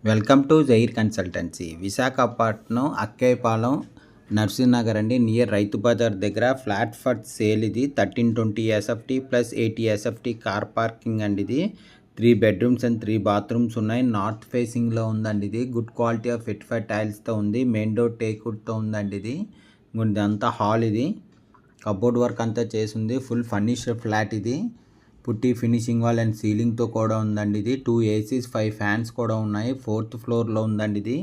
Welcome to Jair consultancy. Visakhapatnam Akkayyapalem Narsingnagar అండి, near Rythu Bazar దగ్గర flat for sale. ఇది 1320 SFT plus 80 SFT car parking అండి. ఇది 3 బెడ్రూమ్స్ అండ్ 3 బాత్రూమ్స్ ఉన్నాయి. నార్త్ ఫేసింగ్లో ఉందండి. ఇది గుడ్ క్వాలిటీ ఆఫ్ ఫిట్ ఫర్ టైల్స్తో ఉంది. మెయిన్ డోర్ టేక్వుడ్తో ఉందండి. ఇది ఇదంతా హాల్. ఇది కబోర్డ్ వర్క్ అంతా చేసింది. Full furnished flat. ఇది పుట్టి ఫినిషింగ్ వాల్ అండ్ సీలింగ్తో కూడా ఉందండి. ఇది 2 ACs 5 ఫ్యాన్స్ కూడా ఉన్నాయి. 4th ఫ్లోర్లో ఉందండి. ఇది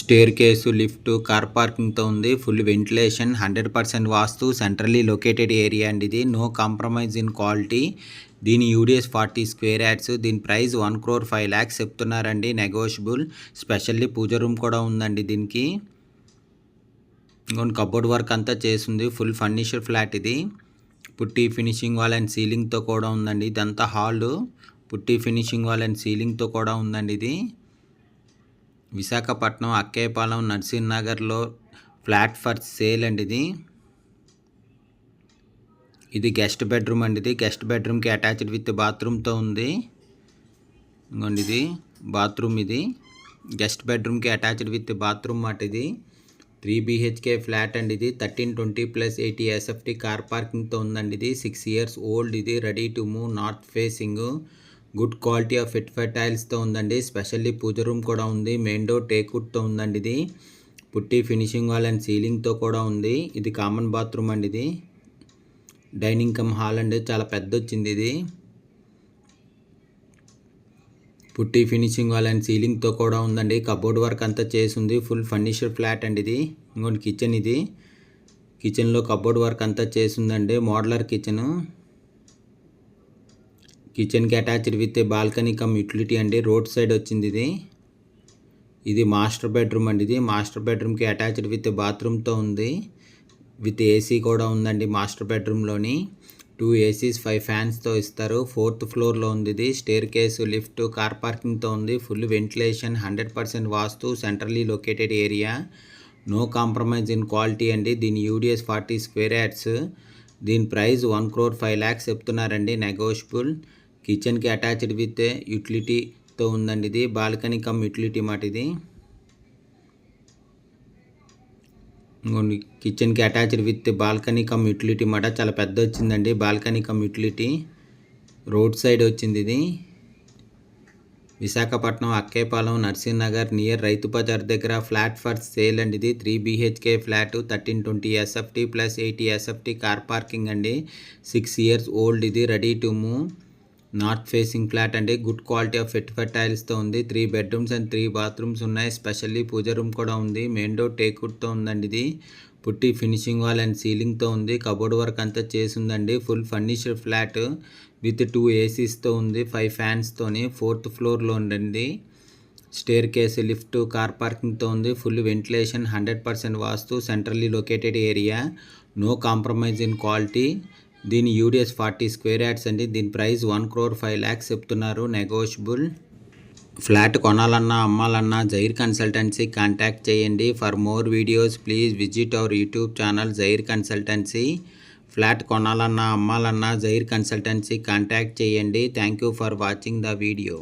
స్టేర్ కేసు, లిఫ్ట్, కార్ పార్కింగ్తో ఉంది. Full ventilation, 100% vastu, centrally located area అండి. ఇది నో కాంప్రమైజ్ ఇన్ క్వాలిటీ. దీని యూడిఎస్ 40 స్క్వేర్ యార్డ్స్. దీని ప్రైస్ 1,05,00,000 చెప్తున్నారండి. నెగోషియబుల్. స్పెషల్లీ పూజ రూమ్ కూడా ఉందండి. దీనికి కబోర్డ్ వర్క్ అంతా చేసింది. Full furnished flat. ఇది పుట్టి ఫినిషింగ్ వాల్ అండ్ సీలింగ్తో కూడా ఉందండి. ఇదంతా హాల్. పుట్టి ఫినిషింగ్ వాల్ అండ్ సీలింగ్తో కూడా ఉందండి. ఇది విశాఖపట్నం అక్కేపాలెం నర్సింగ్నగర్లో ఫ్లాట్ ఫర్ సేల్ అండి. ఇది గెస్ట్ బెడ్రూమ్ అండి. ఇది గెస్ట్ బెడ్రూమ్కి అటాచ్డ్ విత్ బాత్రూమ్తో ఉంది. ఇది బాత్రూమ్. ఇది గెస్ట్ బెడ్రూమ్కి అటాచ్డ్ విత్ బాత్రూమ్ మాట. ఇది 3 BHK ఫ్లాట్ అండి. ఇది 1320 ప్లస్ 80 SFT కార్ పార్కింగ్తో ఉందండి. ఇది 6 years ఓల్డ్. ఇది ready to move, north facing, good quality of ఫిట్ ఫర్ టైల్స్తో ఉందండి. స్పెషల్లీ పూజ రూమ్ కూడా ఉంది. మెయిన్ డోర్ టేక్వుడ్తో ఉందండి. ఇది పుట్టి ఫినిషింగ్ వాల్ అండ్ సీలింగ్తో కూడా ఉంది. ఇది కామన్ బాత్రూమ్ అండి. ఇది డైనింగ్ కమ్ హాల్ అండి. చాలా పెద్ద వచ్చింది. ఇది పుట్టి ఫినిషింగ్ వాల్ అండ్ సీలింగ్తో కూడా ఉందండి. కబోర్డ్ వర్క్ అంతా చేసింది. ఫుల్ ఫర్నిష్డ్ ఫ్లాట్ అండి. ఇది కిచెన్. ఇది కిచెన్లో కబోర్డ్ వర్క్ అంతా చేసిందండి. Modular kitchen. కిచెన్కి attached with balcony cum utility అండి. రోడ్ సైడ్ వచ్చింది. ఇది మాస్టర్ బెడ్రూమ్ అండి. ఇది మాస్టర్ బెడ్రూమ్కి అటాచ్డ్ విత్ బాత్రూమ్తో ఉంది. విత్ AC కూడా ఉందండి మాస్టర్ బెడ్రూమ్లోని. 2 ACs 5 ఫ్యాన్స్తో ఇస్తారు. 4th ఫ్లోర్లో ఉంది. ఇది స్టేర్ కేసు, లిఫ్ట్, కార్ పార్కింగ్తో ఉంది. Full ventilation, 100% vastu, centrally located area, no compromise in quality అండి. దీని యూడిఎస్ 40 స్క్వేర్ యార్డ్స్. దీని ప్రైస్ 1,05,00,000 చెప్తున్నారండి. నెగోషియబుల్. కిచెన్కి అటాచ్డ్ విత్ యూటిలిటీతో ఉందండి. ఇది బాల్కనీ కమ్ యూటిలిటీ మాట. ఇది కిచెన్కి attached with balcony cum utility మాట. చాలా పెద్ద వచ్చిందండి balcony cum utility. Road side వచ్చింది. ఇది విశాఖపట్నం అక్కేపాలెం నర్సింగ్నగర్ నియర్ రైతు బజార్ దగ్గర ఫ్లాట్ ఫర్ సేల్ అండి. ఇది 3 BHK flat, 1320 SFT plus 80 SFT car parking అండి. 6 years ఓల్డ్. ఇది ready to move, north facing flat అండి. గుడ్ క్వాలిటీ ఆఫ్ ఫిట్ ఫర్ టైల్స్తో ఉంది. 3 bedrooms అండ్ 3 bathrooms ఉన్నాయి. స్పెషల్లీ పూజ రూమ్ కూడా ఉంది. మెయిన్ డోర్ టేక్వుడ్తో ఉందండి. ఇది పుట్టి ఫినిషింగ్ వాల్ అండ్ సీలింగ్తో ఉంది. కబోర్డ్ వర్క్ అంతా చేసిందండి. ఫుల్ ఫర్నిష్డ్ ఫ్లాట్ విత్ 2 ACsతో ఉంది. 5 ఫ్యాన్స్తోని 4th ఫ్లోర్లో ఉండండి. స్టేర్ కేసు, లిఫ్ట్, కార్ పార్కింగ్తో ఉంది. Full ventilation, 100% vastu, centrally located area, no compromise in quality. దీని యూడిఎస్ 40 స్క్వేర్ యార్డ్స్ అండి. దీని ప్రైస్ 1,05,00,000 చెప్తున్నారు. నెగోషియబుల్. ఫ్లాట్ కొనాలన్నా అమ్మాలన్నా జైర్ కన్సల్టెన్సీ కాంటాక్ట్ చేయండి. For more videos please visit our YouTube channel Jair consultancy. Flat కొనాలన్నా అమ్మాలన్నా జైర్ కన్సల్టెన్సీ కాంటాక్ట్ చేయండి. Thank you for watching the video.